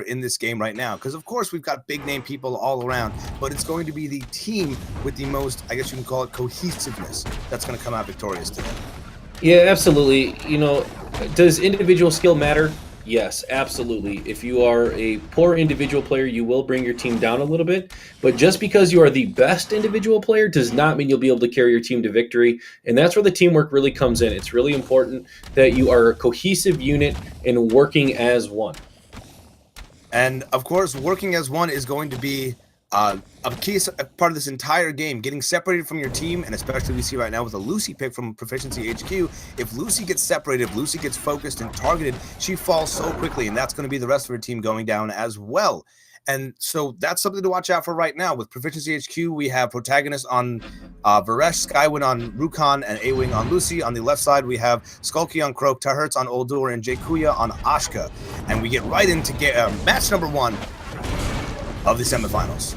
in this game right now, because of course we've got big name people all around, but it's going to be the team with the most, I guess you can call it, cohesiveness that's going to come out victorious today. Yeah, absolutely. You know, does individual skill matter? Yes, absolutely. If you are a poor individual player, you will bring your team down a little bit. But just because you are the best individual player does not mean you'll be able to carry your team to victory. And that's where the teamwork really comes in. It's really important that you are a cohesive unit and working as one. And of course, working as one is going to be a key part of this entire game, getting separated from your team, and especially we see right now with a Lucy pick from Proficiency HQ, if Lucy gets separated, if Lucy gets focused and targeted, she falls so quickly, and that's going to be the rest of her team going down as well. And so that's something to watch out for right now. With Proficiency HQ, we have Protagonist on Varesh, Skywin on Rukon, and A-Wing on Lucy. On the left side, we have Skulky on Croak, Tahertz on Oldur, and Jakuya on Ashka. And we get right into match number 1 of the semifinals.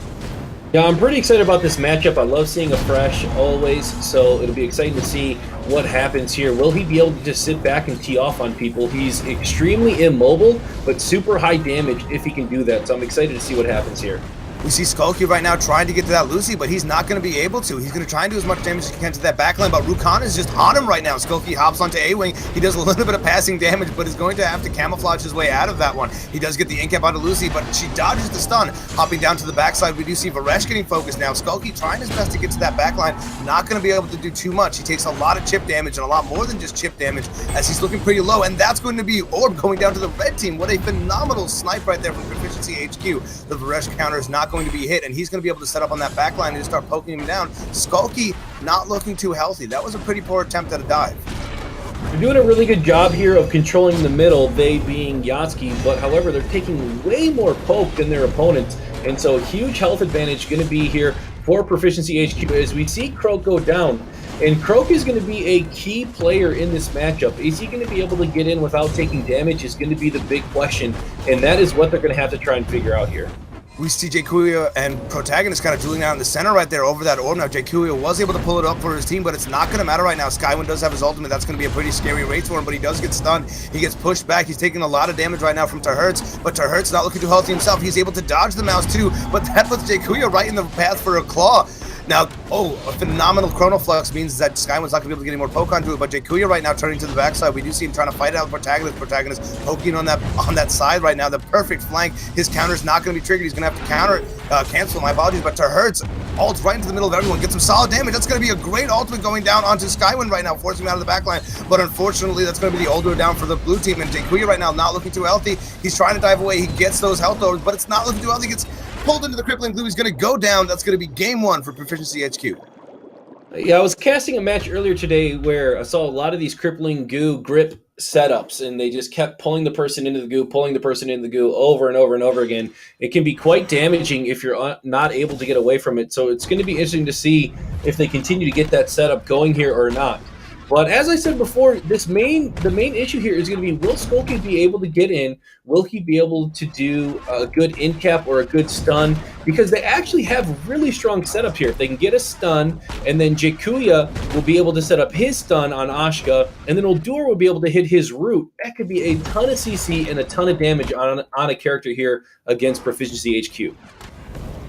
Yeah, I'm pretty excited about this matchup. I love seeing a fresh always, so it'll be exciting to see what happens here. Will he be able to just sit back and tee off on people? He's extremely immobile, but super high damage if he can do that, so I'm excited to see what happens here. We see Skulky right now trying to get to that Lucy, but he's not going to be able to. He's going to try and do as much damage as he can to that backline, but Rukon is just on him right now. Skulky hops onto A-Wing. He does a little bit of passing damage, but is going to have to camouflage his way out of that one. He does get the incap onto Lucy, but she dodges the stun. Hopping down to the backside, we do see Varesh getting focused now. Skulky trying his best to get to that backline. Not going to be able to do too much. He takes a lot of chip damage, and a lot more than just chip damage, as he's looking pretty low, and that's going to be Orb going down to the red team. What a phenomenal snipe right there from Proficiency HQ. The Varesh counter is not going to be hit, and he's going to be able to set up on that back line and just start poking him down. Skulky not looking too healthy. That was a pretty poor attempt at a dive. They're doing a really good job here of controlling the middle, they being Yatzki, but however, they're taking way more poke than their opponents, and so huge health advantage going to be here for Proficiency HQ as we see Croak go down. And Croak is going to be a key player in this matchup. Is he going to be able to get in without taking damage is going to be the big question, and that is what they're going to have to try and figure out here. We see Jakuya and Protagonist kind of dueling out in the center right there over that orb. Now, Jakuya was able to pull it up for his team, but it's not going to matter right now. Skywin does have his ultimate. That's going to be a pretty scary race for him, but he does get stunned. He gets pushed back. He's taking a lot of damage right now from Tahertz, but Tahertz not looking too healthy himself. He's able to dodge the mouse too, but that puts Jakuya right in the path for a claw. Now, a phenomenal Chrono Flux means that Skywin's not going to be able to get any more poke onto it, but Jakuya right now turning to the backside. We do see him trying to fight out with Protagonist poking on that side right now. The perfect flank. His counter's not going to be triggered. He's going to have to cancel, my apologies, but Tahertz ults right into the middle of everyone, gets some solid damage. That's going to be a great ultimate going down onto Skywin right now, forcing him out of the backline, but unfortunately, that's going to be the Oldur down for the blue team, and Jakuya right now not looking too healthy. He's trying to dive away. He gets those health overs, but it's not looking too healthy. He gets pulled into the crippling glue. He's going to go down. That's going to be game 1 for Proficiency HQ. Yeah, I was casting a match earlier today where I saw a lot of these crippling goo grip setups, and they just kept pulling the person into the goo, pulling the person into the goo over and over and over again. It can be quite damaging if you're not able to get away from it, so it's going to be interesting to see if they continue to get that setup going here or not. But as I said before, the main issue here is going to be, will Skulky be able to get in? Will he be able to do a good in cap or a good stun? Because they actually have really strong setup here. If they can get a stun, and then Jakuya will be able to set up his stun on Ashka, and then Oldur will be able to hit his root. That could be a ton of CC and a ton of damage on a character here against Proficiency HQ.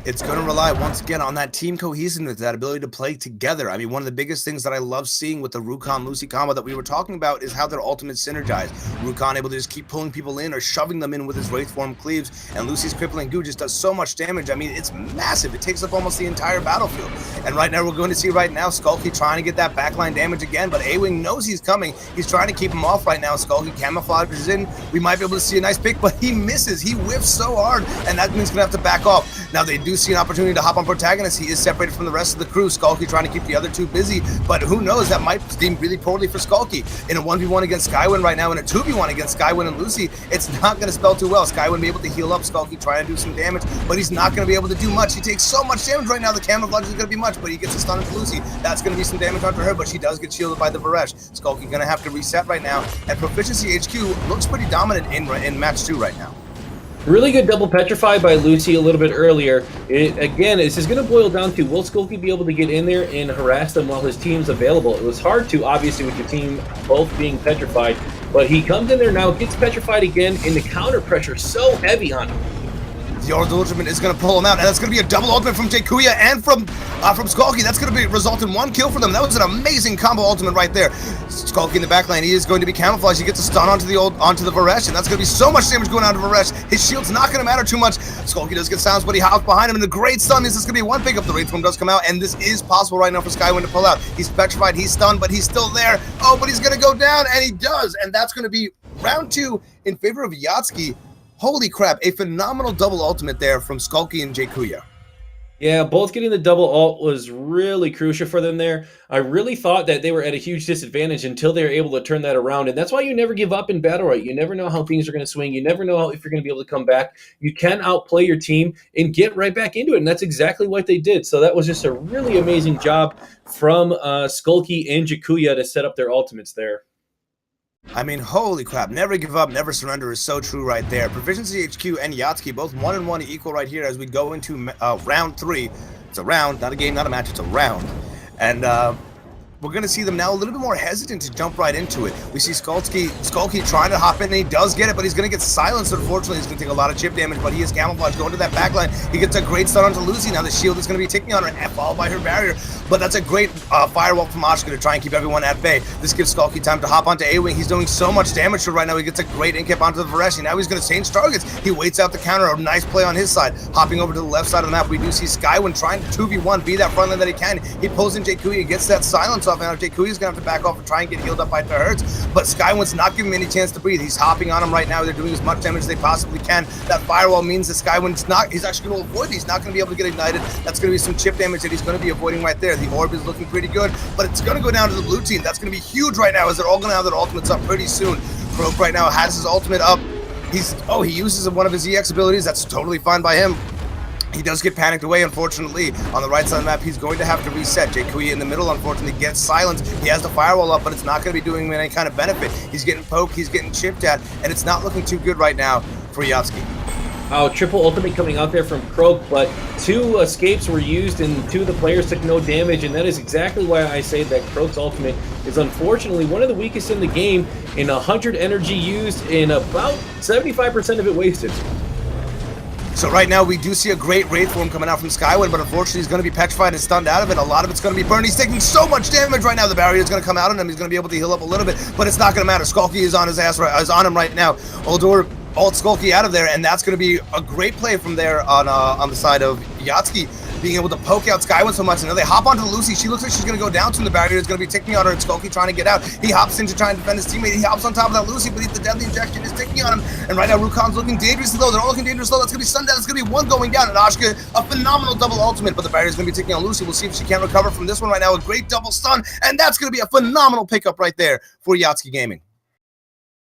It's going to rely once again on that team cohesiveness, that ability to play together. I mean, one of the biggest things that I love seeing with the Rukon Lucy combo that we were talking about is how their ultimates synergize. Rukon able to just keep pulling people in or shoving them in with his Wraith form cleaves, and Lucy's crippling goo just does so much damage. I mean, it's massive. It takes up almost the entire battlefield. And right now, we're going to see right now Skulky trying to get that backline damage again, but A-Wing knows he's coming. He's trying to keep him off right now. Skulky camouflages in. We might be able to see a nice pick, but he misses. He whiffs so hard, and that means he's going to have to back off. Now, they do see an opportunity to hop on Protagonist. He is separated from the rest of the crew. Skulky trying to keep the other two busy, but who knows, that might seem really poorly for Skulky. In a 1v1 against Skywin right now, in a 2v1 against Skywin and Lucy, it's not going to spell too well. Skywin be able to heal up, Skulky trying to do some damage, but he's not going to be able to do much. He takes so much damage right now, the camouflage is going to be much, but he gets a stun into Lucy. That's going to be some damage onto her, but she does get shielded by the Varesh. Skulky going to have to reset right now, and Proficiency HQ looks pretty dominant in match 2 right now. Really good double petrify by Lucy a little bit earlier. Again, this is going to boil down to, will Skulky be able to get in there and harass them while his team's available? It was hard to, obviously, with your team both being petrified, but he comes in there now, gets petrified again, and the counter pressure so heavy on him. The ultimate is going to pull him out, and that's going to be a double ultimate from Jakuya and from Skulky. That's going to result in 1 kill for them. That was an amazing combo ultimate right there. Skulky in the back lane, he is going to be camouflaged. He gets a stun onto the Varesh, and that's going to be so much damage going on to Varesh. His shield's not going to matter too much. Skulky does get silenced, but he hops behind him, and a great stun. This is going to be 1 pickup. The Rage Form does come out, and this is possible right now for Skywind to pull out. He's petrified, he's stunned, but he's still there. Oh, but he's going to go down, and he does, and that's going to be round 2 in favor of Yatzki. Holy crap, a phenomenal double ultimate there from Skulky and Jakuya. Yeah, both getting the double ult was really crucial for them there. I really thought that they were at a huge disadvantage until they were able to turn that around. And that's why you never give up in Battlerite. You never know how things are going to swing. You never know if you're going to be able to come back. You can outplay your team and get right back into it. And that's exactly what they did. So that was just a really amazing job from Skulky and Jakuya to set up their ultimates there. I mean, holy crap, never give up, never surrender is so true right there. ProficiencyHQ and Yatzki both 1-1 equal right here as we go into round 3. It's a round, not a game, not a match, it's a round. And we're going to see them now a little bit more hesitant to jump right into it. We see Skulky trying to hop in, and he does get it, but he's going to get silenced. Unfortunately, he's going to take a lot of chip damage, but he is camouflaged going to that backline. He gets a great stun onto Lucy. Now the shield is going to be ticking on her, and followed by her barrier. But that's a great firewall from Ashka to try and keep everyone at bay. This gives Skulky time to hop onto A-Wing. He's doing so much damage to her right now. He gets a great in-cap onto the Vareshi. Now he's going to change targets. He waits out the counter. A nice play on his side. Hopping over to the left side of the map, we do see Skywind trying to 2v1, be that front line that he can. He pulls in Jakuya, gets that silence off. Now Jakuya's going to have to back off and try and get healed up by the hurts. But Skywind's not giving him any chance to breathe. He's hopping on him right now. They're doing as much damage as they possibly can. That firewall means that Skywind's not, he's actually going to avoid it. He's not going to be able to get ignited. That's going to be some chip damage that he's going to be avoiding right there. The orb is looking pretty good, but it's going to go down to the blue team. That's going to be huge right now as they're all going to have their ultimates up pretty soon. Croak right now has his ultimate up. He uses one of his EX abilities. That's totally fine by him. He does get panicked away, unfortunately. On the right side of the map, he's going to have to reset. Jakuya in the middle, unfortunately, gets silenced. He has the firewall up, but it's not going to be doing him any kind of benefit. He's getting poked, he's getting chipped at, and it's not looking too good right now for Yatzki. Oh, triple ultimate coming out there from Croak, but 2 escapes were used and 2 of the players took no damage, and that is exactly why I say that Croak's ultimate is unfortunately one of the weakest in the game, in 100 energy used and about 75% of it wasted. So right now we do see a great raid form coming out from Skywind, but unfortunately he's going to be petrified and stunned out of it. A lot of it's going to be burned. He's taking so much damage right now. The barrier is going to come out on him. He's going to be able to heal up a little bit, but it's not going to matter. Skulky is on his ass, is on him right now. Uldor ult Skulky out of there, and that's going to be a great play from there on the side of Yatzki, being able to poke out Skywind so much. And now they hop onto Lucy. She looks like she's going to go down to the barrier. It's going to be ticking on her, and Skulky trying to get out. He hops in to try and defend his teammate. He hops on top of that Lucy, but the deadly injection is ticking on him. And right now, Rukon's looking dangerously low. They're all looking dangerously low. That's going to be Sundown. It's going to be 1 going down. And Ashka, a phenomenal double ultimate, but the barrier is going to be ticking on Lucy. We'll see if she can't recover from this one right now. A great double stun, and that's going to be a phenomenal pickup right there for Yatzki Gaming.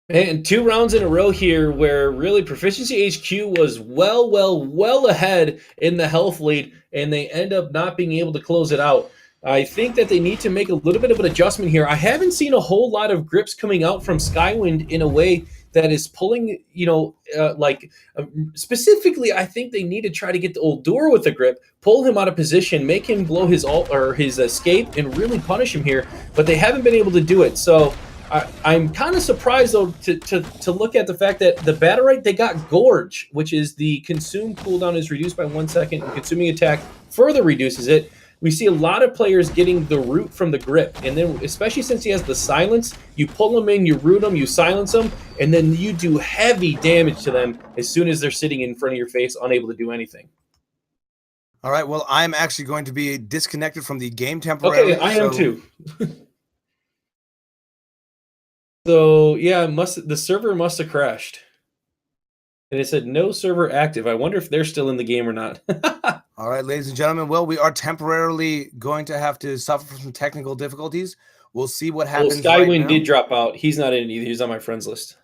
And 2 rounds in a row here where really ProficiencyHQ was well ahead in the health lead, and they end up not being able to close it out. I think that they need to make a little bit of an adjustment here. I haven't seen a whole lot of grips coming out from Skywind in a way that is pulling, specifically, I think they need to try to get the Uldor with a grip, pull him out of position, make him blow his ult or his escape, and really punish him here. But they haven't been able to do it. So I'm kind of surprised, though, to look at the fact that the Battlerite, they got Gorge, which is the consume cooldown is reduced by 1 second, and consuming attack further reduces it. We see a lot of players getting the root from the grip, and then especially since he has the silence, you pull them in, you root them, you silence them, and then you do heavy damage to them as soon as they're sitting in front of your face, unable to do anything. All right, well, I'm actually going to be disconnected from the game temporarily. Okay, I am too. So yeah, the server must have crashed, and it said no server active. I wonder if they're still in the game or not. All right, ladies and gentlemen, well, we are temporarily going to have to suffer from some technical difficulties. We'll see what happens. Well, Skywind did drop out. He's not in it either. He's on my friends list.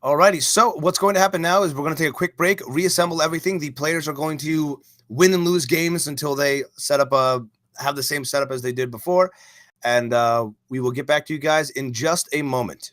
All righty, so what's going to happen now is we're going to take a quick break, reassemble everything. The players are going to win and lose games until they have the same setup as they did before. And we will get back to you guys in just a moment.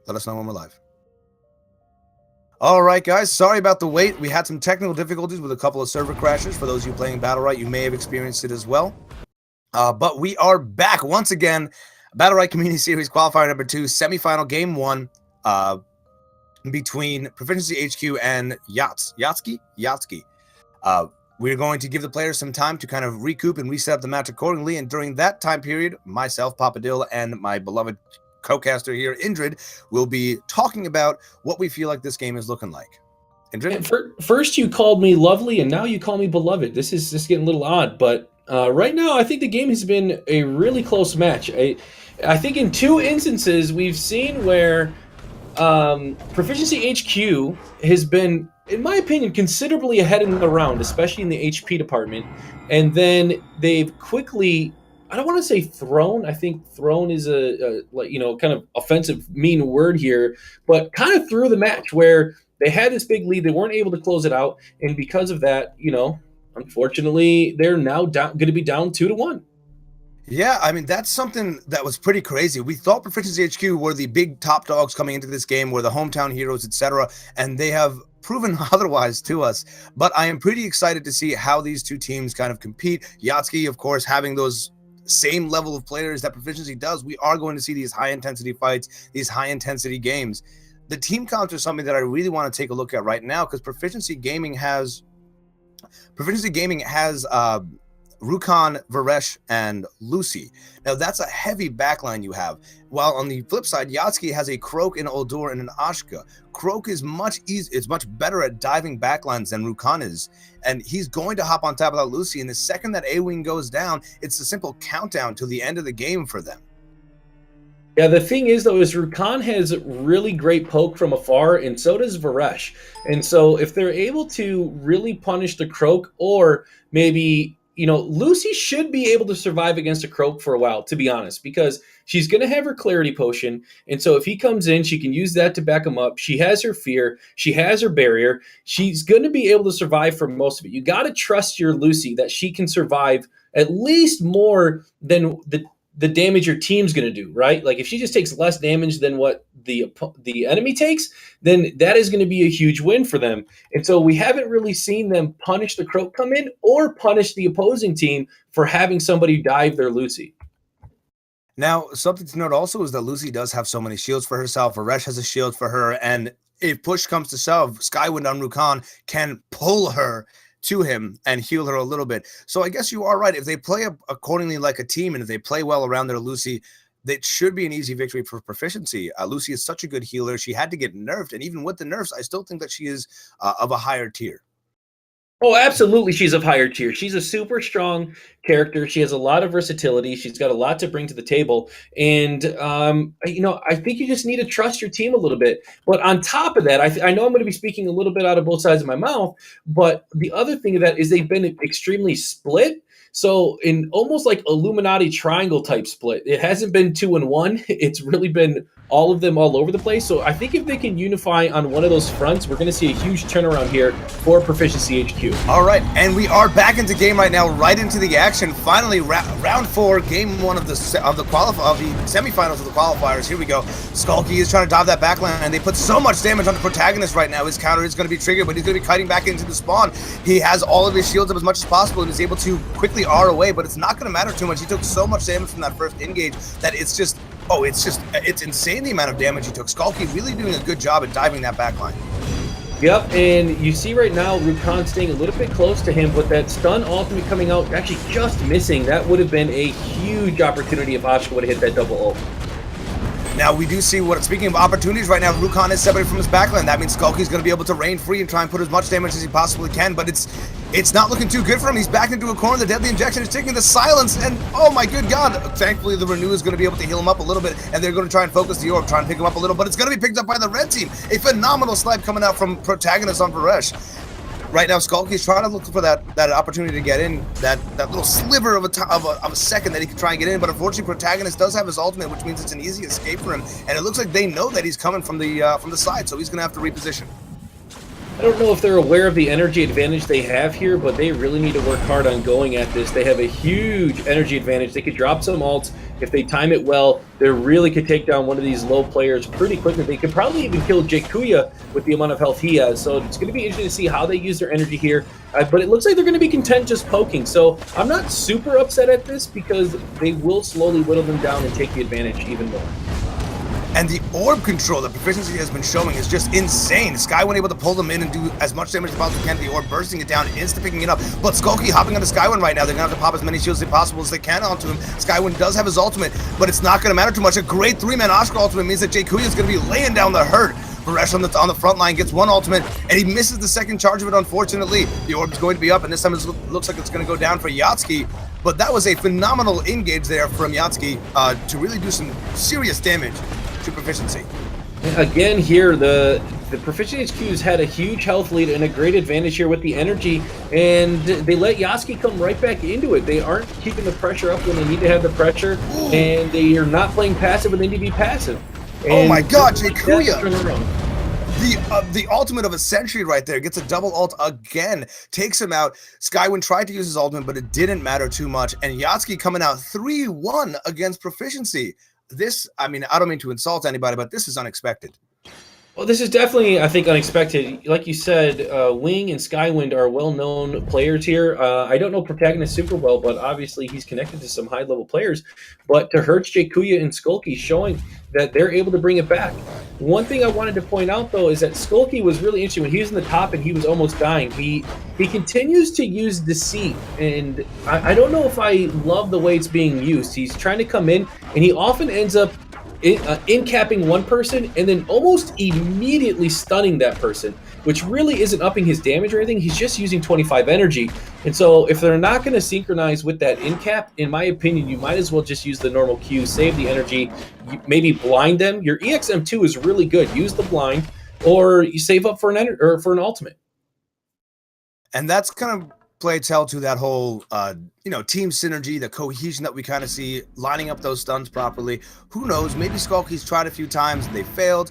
Let us know when we're live. All right, guys. Sorry about the wait. We had some technical difficulties with a couple of server crashes. For those of you playing Battlerite, you may have experienced it as well. But we are back once again. Battlerite Community Series Qualifier number 2, semifinal game 1 between ProficiencyHQ and Yatzki. We're going to give the players some time to kind of recoup and reset up the match accordingly. And during that time period, myself, Papa Dill, and my beloved co-caster here, Indrid, will be talking about what we feel like this game is looking like. Indrid? First you called me lovely, and now you call me beloved. This is just getting a little odd, but right now I think the game has been a really close match. I think in 2 instances we've seen where ProficiencyHQ has been, in my opinion, considerably ahead in the round, especially in the HP department, and then they've quickly, I don't want to say thrown. I think thrown is a kind of offensive, mean word here, but kind of threw the match where they had this big lead. They weren't able to close it out. And because of that, unfortunately, they're now going to be down 2-1. Yeah, I mean, that's something that was pretty crazy. We thought ProficiencyHQ were the big top dogs coming into this game, were the hometown heroes, etc., and they have proven otherwise to us. But I am pretty excited to see how these two teams kind of compete. Yatzki, of course, having those same level of players that Proficiency does, we are going to see these high-intensity fights, these high-intensity games. The team counts are something that I really want to take a look at right now, because Proficiency Gaming has Rukan, Varesh, and Lucy. Now, that's a heavy backline you have. While on the flip side, Yatzki has a Croak, an Uldur, and an Ashka. Croak is much better at diving backlines than Rukan is, and he's going to hop on top of that Lucy, and the second that A-Wing goes down, it's a simple countdown to the end of the game for them. Yeah, the thing is, though, is Rukan has really great poke from afar, and so does Varesh. And so if they're able to really punish the Croak, or maybe, Lucy should be able to survive against a Croak for a while, to be honest, because she's going to have her clarity potion. And so if he comes in, she can use that to back him up. She has her fear. She has her barrier. She's going to be able to survive for most of it. You got to trust your Lucy that she can survive at least more than the damage your team's going to do, right? Like if she just takes less damage than what the enemy takes, then that is going to be a huge win for them. And so we haven't really seen them punish the Croak come in or punish the opposing team for having somebody dive their Lucy. Now, something to note also is that Lucy does have so many shields for herself. Varesh has a shield for her, and if push comes to shove, Skywind on Rukan can pull her to him and heal her a little bit. So I guess you are right. If they play accordingly like a team, and if they play well around their Lucy, that should be an easy victory for Proficiency. Lucy is such a good healer. She had to get nerfed, and even with the nerfs, I still think that she is of a higher tier. Oh, absolutely. She's of higher tier. She's a super strong character. She has a lot of versatility. She's got a lot to bring to the table. And, I think you just need to trust your team a little bit. But on top of that, I know I'm going to be speaking a little bit out of both sides of my mouth, but the other thing of that is they've been extremely split. So in almost like Illuminati triangle type split, it hasn't been 2-1. It's really been all of them all over the place. So I think if they can unify on one of those fronts, we're going to see a huge turnaround here for ProficiencyHQ. All right, and we are back into game right now, right into the action. Finally, round 4, game 1 of the semifinals of the qualifiers. Here we go. Skulky is trying to dive that backline, and they put so much damage on the protagonist right now. His counter is going to be triggered, but he's going to be kiting back into the spawn. He has all of his shields up as much as possible and is able to quickly R away, but it's not going to matter too much. He took so much damage from that first engage that it's insane the amount of damage he took. Skulky really doing a good job at diving that backline. Yep, and you see right now Rukan staying a little bit close to him, but that stun ultimate coming out, actually just missing. That would have been a huge opportunity if Ashka would have hit that double ult. Now, we do see speaking of opportunities right now, Rukan is separated from his backline. That means Skulky's going to be able to reign free and try and put as much damage as he possibly can, but it's not looking too good for him. He's backed into a corner. The deadly injection is taking the silence, and oh my good god, thankfully the Renew is going to be able to heal him up a little bit, and they're going to try and focus the orb, try and pick him up a little, but it's going to be picked up by the red team. A phenomenal snipe coming out from protagonist on Varesh. Right now, Skulky's trying to look for that opportunity to get in, that little sliver of a second that he can try and get in, but unfortunately, Protagonist does have his ultimate, which means it's an easy escape for him, and it looks like they know that he's coming from the side, so he's going to have to reposition. I don't know if they're aware of the energy advantage they have here, but they really need to work hard on going at this. They have a huge energy advantage. They could drop some ults. If they time it well, they really could take down one of these low players pretty quickly. They could probably even kill Jakuya with the amount of health he has. So it's going to be interesting to see how they use their energy here. But it looks like they're going to be content just poking. So I'm not super upset at this because they will slowly whittle them down and take the advantage even more. And the orb control that Proficiency has been showing is just insane. Skywin able to pull them in and do as much damage as possible can. The orb bursting it down, insta-picking it up. But Skulky hopping onto Skywin right now. They're going to have to pop as many shields as possible as they can onto him. Skywin does have his ultimate, but it's not going to matter too much. A great 3-man Oscar ultimate means that Jakuya is going to be laying down the hurt. Varesh on the front line gets one ultimate, and he misses the second charge of it, unfortunately. The orb is going to be up, and this time it looks like it's going to go down for Yatzki. But that was a phenomenal engage there from Yatzki to really do some serious damage to Proficiency. Again here, the ProficiencyHQ's had a huge health lead and a great advantage here with the energy, and they let Yatzki come right back into it. They aren't keeping the pressure up when they need to have the pressure, and they are not playing passive when they need to be passive. And oh my god, Jakuya! The ultimate of a century right there. Gets a double ult again. Takes him out. Skywin tried to use his ultimate, but it didn't matter too much. And Yatzki coming out 3-1 against Proficiency. This, I mean, I don't mean to insult anybody, but this is unexpected. Well, this is definitely, I think, unexpected. Like you said, Wing and Skywind are well-known players here. I don't know Protagonist super well, but obviously he's connected to some high-level players. But to hurt Jakuya and Skulky, showing that they're able to bring it back. One thing I wanted to point out, though, is that Skulky was really interesting. When he was in the top and he was almost dying, he continues to use Deceit. And I don't know if I love the way it's being used. He's trying to come in, and he often ends up in-capping one person and then almost immediately stunning that person, which really isn't upping his damage or anything. He's just using 25 energy. And so if they're not going to synchronize with that in-cap, in my opinion, you might as well just use the normal Q, save the energy, maybe blind them. Your EXM2 is really good. Use the blind, or you save up for an ultimate. And that's kind of play tell to that whole team synergy, the cohesion that we kind of see, lining up those stuns properly. Who knows, maybe Skulky's tried a few times and they failed.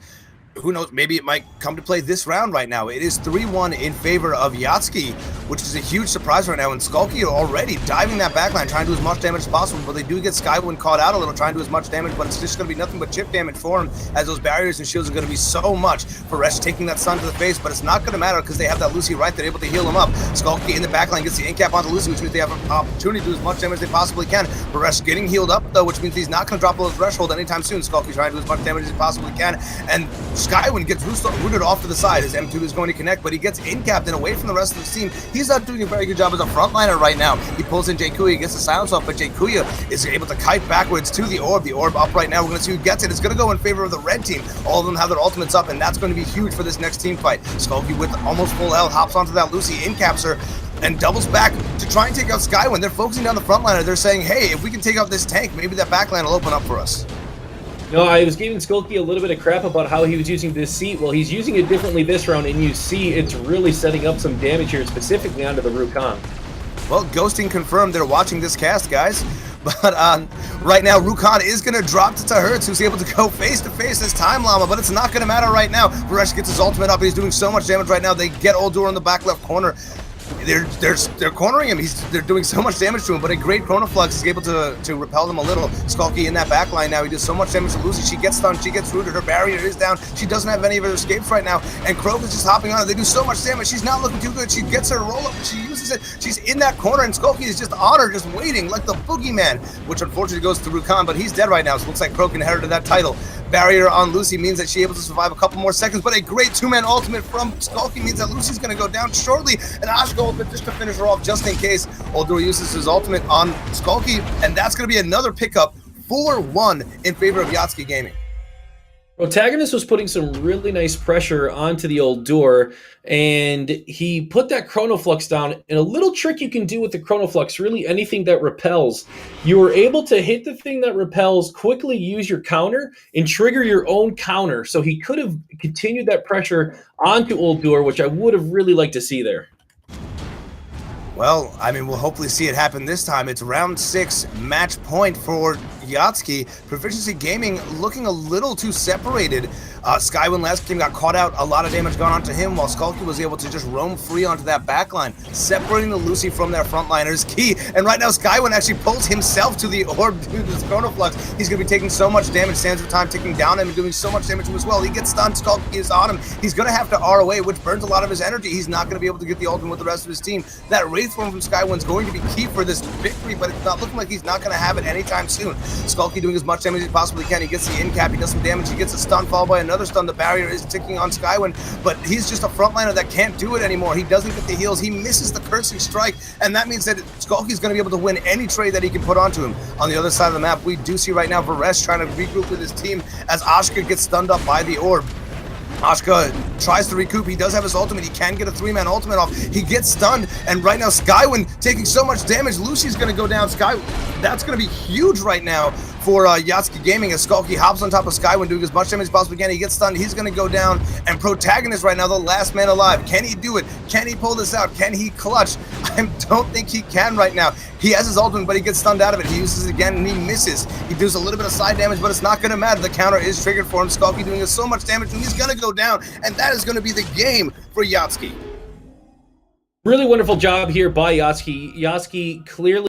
Who knows, maybe it might come to play this round right now. It is 3-1 in favor of Yatzki, which is a huge surprise right now. And Skulky already diving that backline, trying to do as much damage as possible, but they do get Skywin caught out a little, trying to do as much damage, but it's just going to be nothing but chip damage for him, as those barriers and shields are going to be so much. Varesh taking that stun to the face, but it's not going to matter because they have that Lucy right. They're able to heal him up. Skulky in the backline gets the in-cap onto Lucy, which means they have an opportunity to do as much damage as they possibly can. Varesh getting healed up, though, which means he's not going to drop below the threshold anytime soon. Skulky trying to do as much damage as he possibly can, and Skywin gets rooted off to the side. His M2 is going to connect, but he gets in-capped and away from the rest of the team. He's not doing a very good job as a frontliner right now. He pulls in Jakuya, gets the silence off, but Jakuya is able to kite backwards to the orb. The orb up right now. We're going to see who gets it. It's going to go in favor of the red team. All of them have their ultimates up, and that's going to be huge for this next team fight. Skulky with almost full health hops onto that Lucy, in-caps her, and doubles back to try and take out Skywin. They're focusing down the frontliner. They're saying, hey, if we can take out this tank, maybe that backline will open up for us. No, I was giving Skulky a little bit of crap about how he was using Deceit. Well, he's using it differently this round, and you see it's really setting up some damage here, specifically onto the Rukon. Well, ghosting confirmed. They're watching this cast, guys. But right now, Rukon is going to drop to Hertz, who's able to go face-to-face this time llama, but it's not going to matter right now. Varesh gets his ultimate up. He's doing so much damage right now. They get Oldur in the back left corner. They're cornering him. They're doing so much damage to him, but a great Chronoflux is able to repel them a little. Skulky in that backline now. He does so much damage to Lucy. She gets stunned. She gets rooted. Her barrier is down. She doesn't have any of her escapes right now. And Croak is just hopping on her. They do so much damage. She's not looking too good. She gets her roll up. She uses it. She's in that corner, and Skulky is just on her, just waiting like the boogeyman, which unfortunately goes to Rukon, but he's dead right now. So it looks like Croak inherited that title. Barrier on Lucy means that she's able to survive a couple more seconds, but a great 2-man ultimate from Skulky means that Lucy's going to go down shortly. And Ashka ultimate just to finish her off, just in case. Oldur uses his ultimate on Skulky, and that's going to be another pickup, 4-1 in favor of Yatzki Gaming. Protagonist was putting some really nice pressure onto the old door, and he put that Chronoflux down. And a little trick you can do with the Chronoflux, really anything that repels, you were able to hit the thing that repels, quickly use your counter, and trigger your own counter. So he could have continued that pressure onto old door, which I would have really liked to see there. Well, I mean, we'll hopefully see it happen this time. It's round 6, match point for Yatzki. Proficiency Gaming looking a little too separated. Skywin last game got caught out, a lot of damage gone onto him, while Skulky was able to just roam free onto that backline, separating the Lucy from their frontliners. Key, and right now Skywin actually pulls himself to the orb due to this Chronoflux. He's going to be taking so much damage, Sands of Time ticking down him and doing so much damage to him as well. He gets stunned, Skulky is on him. He's going to have to ROA, which burns a lot of his energy. He's not going to be able to get the ultimate with the rest of his team. That Wraith form from Skywin's going to be key for this victory, but it's not looking like he's not going to have it anytime soon. Skulky doing as much damage as he possibly can. He gets the in cap, he does some damage, he gets a stun followed by another stun. The barrier is ticking on Skywin, but he's just a frontliner that can't do it anymore. He doesn't get the heals, he misses the cursing strike, and that means that Skulky's going to be able to win any trade that he can put onto him. On the other side of the map, we do see right now Varesh trying to regroup with his team as Ashka gets stunned up by the orb. Ashka tries to recoup. He does have his ultimate. He can get a 3-man ultimate off. He gets stunned, and right now Skywin taking so much damage. Lucy's going to go down. That's going to be huge right now for Yatzki Gaming as Skulky hops on top of Skywin doing as much damage as possibly can. He gets stunned. He's going to go down, and Protagonist right now, the last man alive. Can he do it? Can he pull this out? Can he clutch? I don't think he can right now. He has his ultimate, but he gets stunned out of it. He uses it again, and he misses. He does a little bit of side damage, but it's not going to matter. The counter is triggered for him. Skulky doing so much damage, and he's going to go down, and that is going to be the game for Yatzki. Really wonderful job here by Yatzki. Yatzki clearly